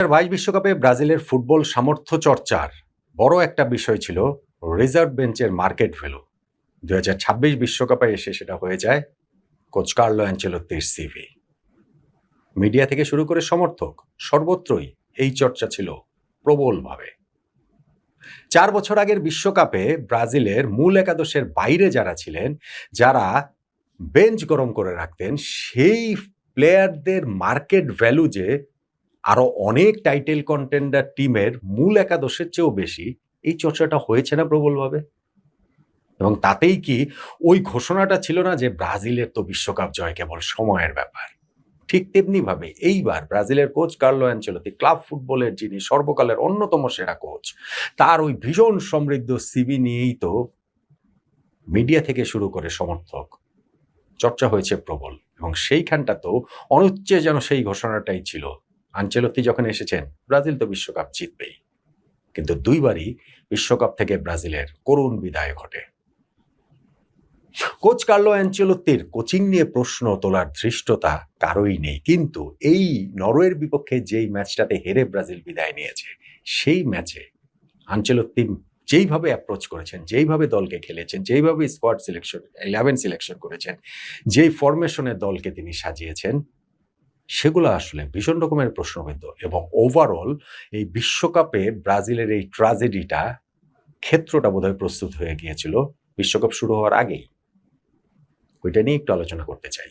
2022 বিশ্বকাপে ব্রাজিলের ফুটবল সামর্থ্য চর্চার বড় একটা বিষয় ছিল রিজার্ভ বেঞ্চের মার্কেট ভ্যালু। 2026 বিশ্বকাপে এসে সেটা হয়ে যায় কোচ কার্লো অ্যানচেলোত্তির সিভি। মিডিয়া থেকে শুরু করে সমর্থক সর্বত্রই এই চর্চা ছিল প্রবলভাবে। 4 বছর আগের বিশ্বকাপে ব্রাজিলের মূল একাদশের বাইরে যারা ছিলেন, যারা বেঞ্চ গরম করে রাখতেন, সেই প্লেয়ারদের মার্কেট ভ্যালু যে আরো অনেক টাইটেল কন্টেন্ডার টিমের মূল একাদশের চেয়েও বেশি, এই চর্চাটা হয়েছে না প্রবলভাবে? এবং তাতেই কি ওই ঘোষণাটা ছিল না যে ব্রাজিলের তো বিশ্বকাপ জয় কেবল সময়ের ব্যাপার? ঠিক তেমনিভাবে এইবার ব্রাজিলের কোচ কার্লো অ্যানচেলোত্তি, ক্লাব ফুটবলের যিনি সর্বকালের অন্যতম সেরা কোচ, তার ওই ভীষণ সমৃদ্ধ সিভি নিয়েই তো মিডিয়া থেকে শুরু করে সমর্থক চর্চা হয়েছে প্রবল। এবং সেইখানটা তো অনুচ্চে যেন সেই ঘোষণাটাই ছিল, আনচেলত্তি যখন এসেছেন ব্রাজিল তো বিশ্বকাপ জিতবেই। কিন্তু দুইবারই বিশ্বকাপ থেকে ব্রাজিলের করুণ বিদায় ঘটে। কোচ কার্লো অ্যানচেলত্তির কোচিং নিয়ে প্রশ্ন তোলার ধৃষ্টতা কারোই নেই, কিন্তু এই নরওয়ের বিপক্ষে যেই ম্যাচটাতে হেরে ব্রাজিল বিদায় নিয়েছে, সেই ম্যাচে আনচেলত্তি যেইভাবে অ্যাপ্রোচ করেছেন, যেইভাবে দলকে খেলেছেন, যেইভাবে স্কোয়াড সিলেকশন 11 সিলেকশন করেছেন, যেই ফরমেশনে দলকে তিনি সাজিয়েছেন, সেগুলো আসলে ভীষণ রকমের প্রশ্নবিদ্ধ। এবং ওভারঅল এই বিশ্বকাপে ব্রাজিলের এই ট্র্যাজেডিটা ক্ষেত্রটা বোধহয় প্রস্তুত হয়ে গিয়েছিল বিশ্বকাপ শুরু হওয়ার আগেই। ওইটা নিয়ে একটু আলোচনা করতে চাই।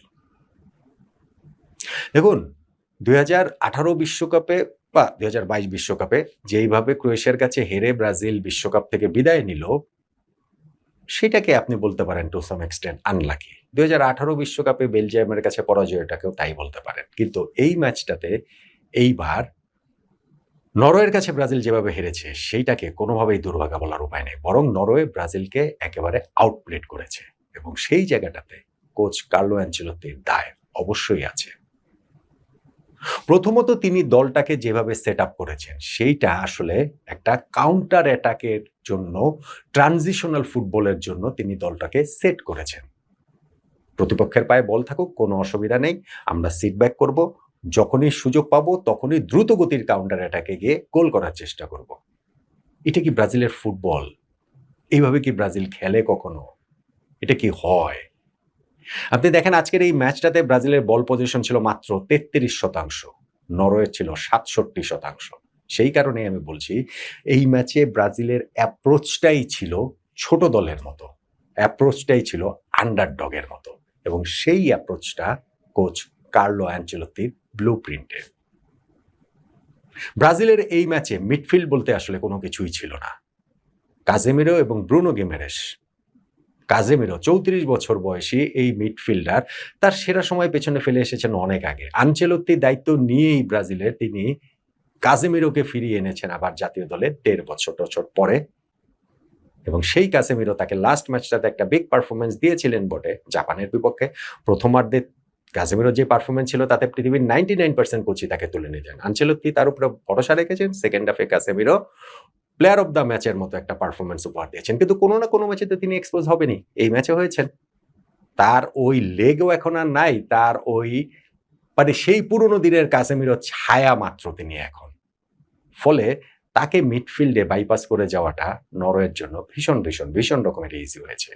দেখুন, 2018 বিশ্বকাপে বা 2022 বিশ্বকাপে যেইভাবে ক্রোয়েশিয়ার কাছে হেরে ব্রাজিল বিশ্বকাপ থেকে বিদায় নিল, সেটাকে আপনি বলতে পারেন টু সাম এক্সটেন্ট আনলাকি। 2018 বিশ্বকাপে বেলজিয়ামের কাছে পরাজয়টাকেও তাই বলতে পারেন। কিন্তু এই ম্যাচটাতে এইবার নরওয়ের কাছে ব্রাজিল যেভাবে হেরেছে, সেইটাকে কোনোভাবেই দুর্ভাগা বলার উপায় নেই। বরং নরওয়ে ব্রাজিলকে একেবারে আউটপ্লেড করেছে। এবং সেই জায়গাটাতে কোচ কার্লো অ্যানচেলত্তির দায় অবশ্যই আছে। প্রথমত তিনি দলটাকে যেভাবে সেট আপ করেছেন, সেইটা আসলে একটা কাউন্টার অ্যাটাকের জন্য, ট্রানজিশনাল ফুটবলের জন্য তিনি দলটাকে সেট করেছেন। প্রতিপক্ষের পায়ে বল থাকুক, কোনো অসুবিধা নেই, আমরা সিট ব্যাক করব, যখনই সুযোগ পাবো তখনই দ্রুত গতির কাউন্টার অ্যাটাকে গিয়ে গোল করার চেষ্টা করব। এটা কি ব্রাজিলের ফুটবল? এইভাবে কি ব্রাজিল খেলে কখনো? এটা কি হয়? আপনি দেখেন আজকের এই ম্যাচটাতে ব্রাজিলের বল পজিশন ছিল মাত্র 33%, নরওয়ের ছিল 67%। সেই কারণেই আমি বলছি, এই ম্যাচে ব্রাজিলের অ্যাপ্রোচটাই ছিল ছোট দলের মতো, অ্যাপ্রোচটাই ছিল আন্ডারডগের মতো। এবং সেই অ্যাপ্রোচটা কোচ কার্লো অ্যানচেলত্তির ব্লুপ্রিন্টে। ব্রাজিলের এই ম্যাচে মিডফিল্ড বলতে আসলে কোনো কিছুই ছিল না। কাজেমিরো এবং ব্রুনো গিমেরেস। কাজেমিরো 34 বছর বয়সী এই মিডফিল্ডার তার সেরা সময় পেছনে ফেলে এসেছেন অনেক আগে। আনচেলত্তির দায়িত্ব নিয়েই ব্রাজিলের তিনি কাজেমিরোকে ফিরিয়ে এনেছেন আবার জাতীয় দলে 1.5 বছর পরে। এবং সেই কাজেমিরো তাকে লাস্ট ম্যাচটাতে একটা বিগ পারফরমেন্স দিয়েছিলেন বটে জাপানের বিপক্ষে। প্রথমার্ধে কাজেমিরো যে পারফরমেন্স ছিল তাতে পৃথিবীর 99% কোচই তাকে তুলে নিয়ে যান। আনচেলত্তি তার উপরে ভরসা রেখেছেন। সেকেন্ড হাফে কাজেমিরো প্লেয়ার অফ দ্য ম্যাচের মতো একটা পারফরমেন্স উপহার দিয়েছেন। কিন্তু কোনো না কোনো ম্যাচে তো তিনি এক্সপোজ হবেনই। এই ম্যাচে হয়েছেন। তার ওই লেগও এখন আর নাই। তার ওই মানে সেই পুরনো দিনের কাসেমিরো ছায়া মাত্র তিনি এখন। ফলে তাকে মিডফিল্ডে বাইপাস করে যাওয়াটা নরওয়ের জন্য ভীষণ রকমের ইজি হয়েছে।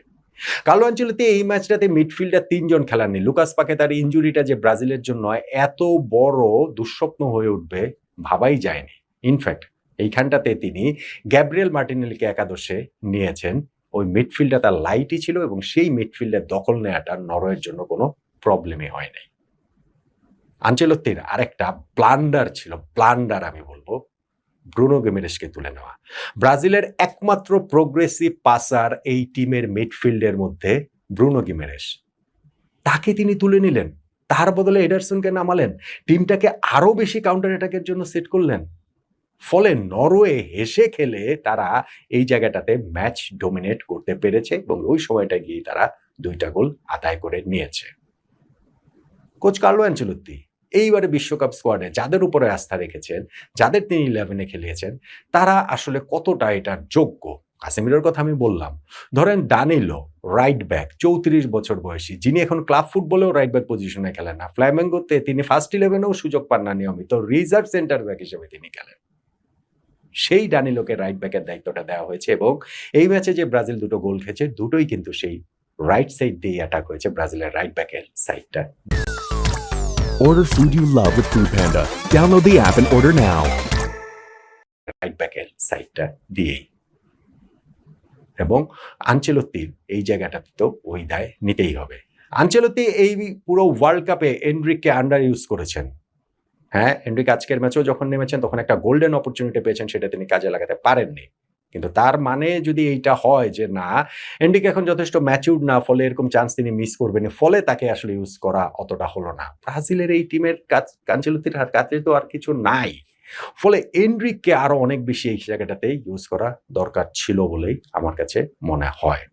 কার্লো অ্যানচেলত্তি এই ম্যাচটাতে মিডফিল্ডে 3 জন খেলাননি। লুকাস পাকেতার ইনজুরিটা যে ব্রাজিলের জন্য এত বড় দুঃস্বপ্ন হয়ে উঠবে ভাবাই যায়নি। ইনফ্যাক্ট এইখানটাতে তিনি গ্যাব্রিয়েল মার্টিনেলিকে একাদশে নিয়েছেন। ওই মিডফিল্ডটা তার লাইটই ছিল এবং সেই মিডফিল্ডের দখল নেওয়াটা নরওয়ের জন্য কোনো প্রবলেমই হয় নাই। আনচেলত্তির আরেকটা ব্লান্ডার ছিল, ব্লান্ডার আমি বলবো, ব্রুনো গিমেরেসকে তুলে নেওয়া। ব্রাজিলের একমাত্র প্রোগ্রেসিভ পাসার এই টিমের মিডফিল্ডের মধ্যে ব্রুনো গিমেরেস। তাকে তিনি তুলে নিলেন। তার বদলে এডারসনকে নামালেন। টিমটাকে আরো বেশি কাউন্টার অ্যাটাকের জন্য সেট করলেন। ফলে নরওয়ে হেসে খেলে তারা এই জায়গাটাতে ম্যাচ ডোমিনেট করতে পেরেছে এবং ওই সময়টা গিয়ে তারা 2টা গোল আদায় করে নিয়েছে। কোচ কার্লো অ্যানচেলত্তি এইবারে বিশ্বকাপ স্কোয়াডে যাদের উপরে আস্থা রেখেছেন, যাদের তিনি 11-এ খেলিয়েছেন, তারা আসলে কতটা এটার যোগ্য? কাসেমিরোর কথা আমি বললাম, ধরেন দানিলো রাইট ব্যাক 34 বছর বয়সী, যিনি এখন ক্লাব ফুটবলেও রাইট ব্যাক পজিশনে খেলেন না, ফ্ল্যামেঙ্গোতে তিনি ফার্স্ট 11-এও সুযোগ পান না নিয়মিত, রিজার্ভ সেন্টার ব্যাক হিসেবে তিনি খেলেন। সেই দানিলোকে রাইট ব্যাকের দায়িত্বটা দেওয়া হয়েছে এবং এই ম্যাচে যে ব্রাজিল দুটো গোল খেয়েছে দুটোই কিন্তু সেই রাইট সাইড দিয়ে অ্যাটাক হয়েছে, ব্রাজিলের রাইট ব্যাকের সাইডটা। Order food you love with Food Panda. Download the app and order now. Right ব্যাকের সাইডটা দিয়েই, এবং আনচেলত্তির এই জায়গাটাতে তো ওই দায় নিতেই হবে। আনচেলত্তি এই পুরো ওয়ার্ল্ড কাপে এনরিককে আন্ডার ইউজ করেছেন। হ্যাঁ, এনরিক আজকের ম্যাচেও যখন নেমেছেন তখন একটা গোল্ডেন অপরচুনিটি পেয়েছেন, সেটা তিনি কাজে লাগাতে পারেননি। কিন্তু তার মানে যদি এইটা হয় যে না, এনরিক এখন যথেষ্ট ম্যাচিউরড না, ফলে এরকম চান্স তিনি মিস করবেন, ফলে তাকে আসলে ইউজ করা অতটা হলো না। ব্রাজিলের এই টিমের আনচেলত্তির কাছে তো আর কিছু নাই, ফলে এনরিককে আরো অনেক বেশি এই জায়গাটাতে ইউজ করা দরকার ছিল বলেই আমার কাছে মনে হয়।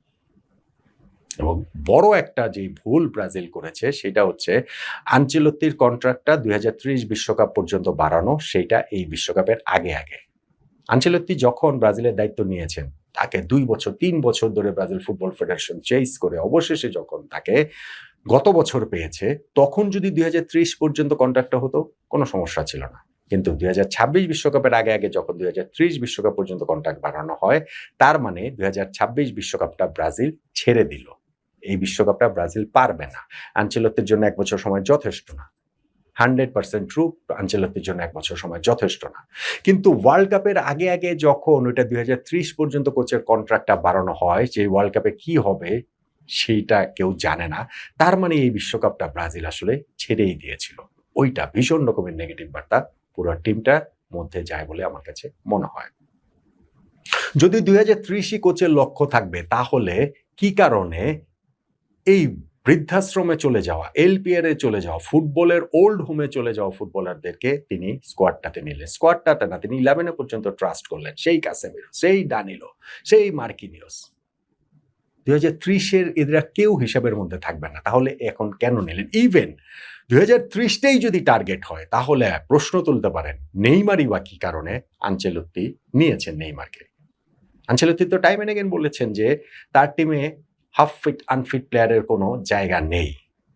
এবং বড় একটা যে ভুল ব্রাজিল করেছে সেটা হচ্ছে আনচেলত্তির কন্ট্রাক্টটা 2030 বিশ্বকাপ পর্যন্ত বাড়ানো, সেটা এই বিশ্বকাপের আগে আগে। আনচেলত্তি যখন ব্রাজিলের দায়িত্ব নিয়েছেন, তাকে 2 বছর 3 বছর ধরে ব্রাজিল ফুটবল ফেডারেশন চেস করে অবশেষে যখন তাকে গত বছর পেয়েছে, তখন যদি 2030 পর্যন্ত কন্ট্রাক্টটা হতো কোনো সমস্যা ছিল না। কিন্তু 2026 বিশ্বকাপের আগে আগে যখন 2030 বিশ্বকাপ পর্যন্ত কন্ট্রাক্ট বাড়ানো হয়, তার মানে 2026 বিশ্বকাপটা ব্রাজিল ছেড়ে দিল। এই বিশ্বকাপটা ব্রাজিল পারবে না। আনচেলত্তির জন্য 1 বছর সময় যথেষ্ট না। 100% ট্রু, আনচেলত্তির জন্য 1 বছর সময় যথেষ্ট না। কিন্তু ওয়ার্ল্ড কাপের আগে আগে যখন ওইটা 2030 পর্যন্ত কোচের কন্ট্রাক্টটা বাড়ানো হয়, যে ওয়ার্ল্ড কাপে কি হবে সেইটা কেউ জানে না, তার মানে এই বিশ্বকাপটা ব্রাজিল আসলে ছেড়েই দিয়েছিল। ওইটা ভীষণ রকমের নেগেটিভ বার্তা পুরো টিমটার মধ্যে যায় বলে আমার কাছে মনে হয়। যদি 2030 কোচের লক্ষ্য থাকবে, তাহলে কি কারণে এই বৃদ্ধাশ্রমে চলে যাওয়া, এলপিআর এ চলে যাওয়া, ফুটবলের ওল্ড হোমে চলে যাওয়া ফুটবলারদেরকে তিনি স্কোয়াডটাতে নিলেন? স্কোয়াডটাতে না, তিনি 11-এ পর্যন্ত ট্রাস্ট করলেন। সেই কাসেমিরো, সেই দানিলো, সেই মার্কিনিওস। 2030-এর এরা কেউ হিসাবের মধ্যে থাকবে না, তাহলে এখন কেন নিলেন? ইভেন 2030টাই যদি টার্গেট হয়, তাহলে প্রশ্ন তুলতে পারেন নেইমারই বা কি কারণে আনচেলত্তি নিয়েছেন নেইমারকে। আনচেলত্তি তো টাইম এন্ড এগেইন বলেছেন যে তার টিমে হাফ ফিট আনফিট প্লেয়ারের কোনো জায়গা নেই,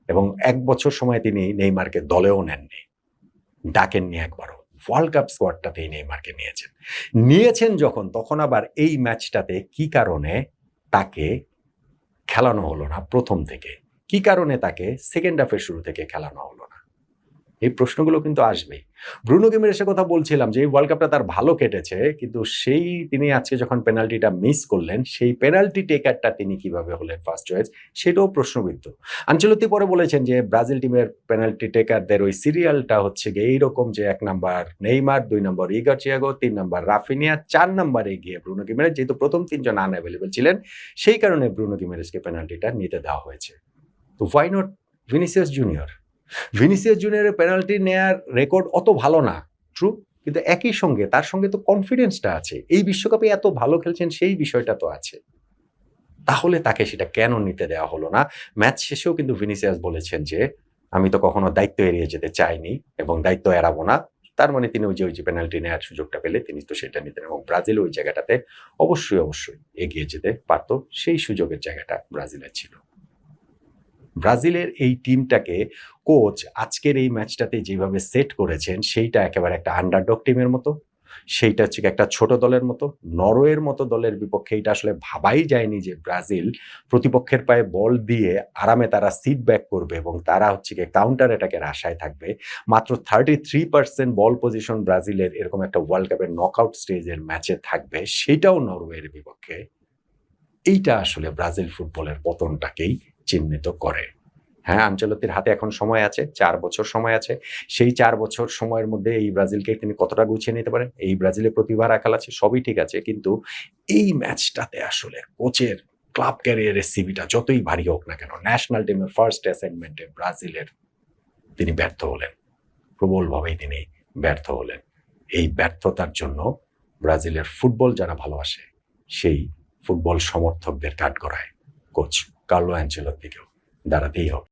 এবং 1 বছর সময় তিনি নেইমারকে দলেও নেননি, ডাকেননি একবারও। ওয়ার্ল্ড কাপ স্কোয়াডটাতেই নেইমারকে নিয়েছেন যখন, তখন আবার এই ম্যাচটাতে কি কারণে তাকে খেলানো হলো না প্রথম থেকে? কি কারণে তাকে সেকেন্ড হাফের শুরু থেকে খেলানো হলো না? এই প্রশ্নগুলো কিন্তু আসবেই। ব্রুনো গিমেরেসের কথা বলছিলাম যে এই ওয়ার্ল্ড কাপটা তার ভালো কেটেছে, কিন্তু তিনি আজকে যখন পেনাল্টিটা মিস করলেন, সেই পেনাল্টি টেকারটা তিনি কিভাবে হলেন ফার্স্ট চয়েস, সেটাও প্রশ্নবিদ্ধ। আনচেলত্তি পরে বলেছেন যে ব্রাজিল টিমের পেনাল্টি টেকারদের ওই সিরিয়ালটা হচ্ছে গিয়ে এইরকম যে 1 নাম্বার নেইমার, 2 নম্বর ইগার চিয়াগো, 3 নাম্বার রাফিনিয়া, 4 নম্বরে গিয়ে ব্রুনো গিমেরেস। যেহেতু প্রথম 3 জন আনঅ্যাভেলেবল ছিলেন, সেই কারণে ব্রুনো গিমেরেসকে পেনাল্টিটা নিতে দেওয়া হয়েছে। তো why not Vinicius Junior? Vinicius জুনিয়রের পেনাল্টি নেয়ার রেকর্ড অত ভালো না, ট্রু, কিন্তু একই সঙ্গে তার সঙ্গে তো কনফিডেন্সটা আছে। এই বিশ্বকাপে এত ভালো খেলছেন, সেই বিষয়টা তো আছে। তাহলে তাকে সেটা কেন নিতে দেওয়া হলো না? ম্যাচ শেষেও কিন্তু ভিনিসিয়াস বলেছেন যে আমি তো কখনো দায়িত্ব এড়িয়ে যেতে চাইনি এবং দায়িত্ব এড়াবো না। তার মানে তিনি ওই যে পেনাল্টি নেওয়ার সুযোগটা পেলে তিনি তো সেটা নিতেন, এবং ব্রাজিল ওই জায়গাটাতে অবশ্যই এগিয়ে যেতে পারত। সেই সুযোগের জায়গাটা ব্রাজিলের ছিল। ব্রাজিলের এই টিমটাকে কোচ আজকের এই ম্যাচটাতে যেভাবে সেট করেছেন, সেইটা একেবারে একটা আন্ডারডগ টিমের মতো। সেইটা হচ্ছে একটা ছোট দলের মতো, নরওয়ের মতো দলের বিপক্ষে এটা আসলে ভাবাই যায়নি যে ব্রাজিল প্রতিপক্ষের পায়ে বল দিয়ে আরামে তারা সিট ব্যাক করবে এবং তারা হচ্ছে কাউন্টার অ্যাটাকের আশায় থাকবে। মাত্র 33% বল পজিশন ব্রাজিলের এরকম একটা ওয়ার্ল্ড কাপের নকআউট স্টেজের ম্যাচে থাকবে, সেটাও নরওয়ের বিপক্ষে। এইটা আসলে ব্রাজিল ফুটবলের পতনটাকেই চিহ্নিত করে। হ্যাঁ, আনচেলত্তির হাতে এখন সময় আছে, 4 বছর সময় আছে। সেই 4 বছর সময়ের মধ্যে এই ব্রাজিলকে তিনি কতটা গুছিয়ে নিতে পারেন? এই ব্রাজিলের প্রতিভা রাখাল আছে, সবই ঠিক আছে, কিন্তু এই ম্যাচটাতে আসলে কোচের ক্লাব ক্যারিয়ারের সিভিটা যতই ভারী হোক না কেন, ন্যাশনাল টিমের ফার্স্ট অ্যাসাইনমেন্টে ব্রাজিলের তিনি ব্যর্থ হলেন, প্রবলভাবেই তিনি ব্যর্থ হলেন। এই ব্যর্থতার জন্য ব্রাজিলের ফুটবল যারা ভালোবাসে, সেই ফুটবল সমর্থকদের কাঠগড়ায় কোচ কার্লো আনচেলত্তিকেও দাঁড়াতেই হবে।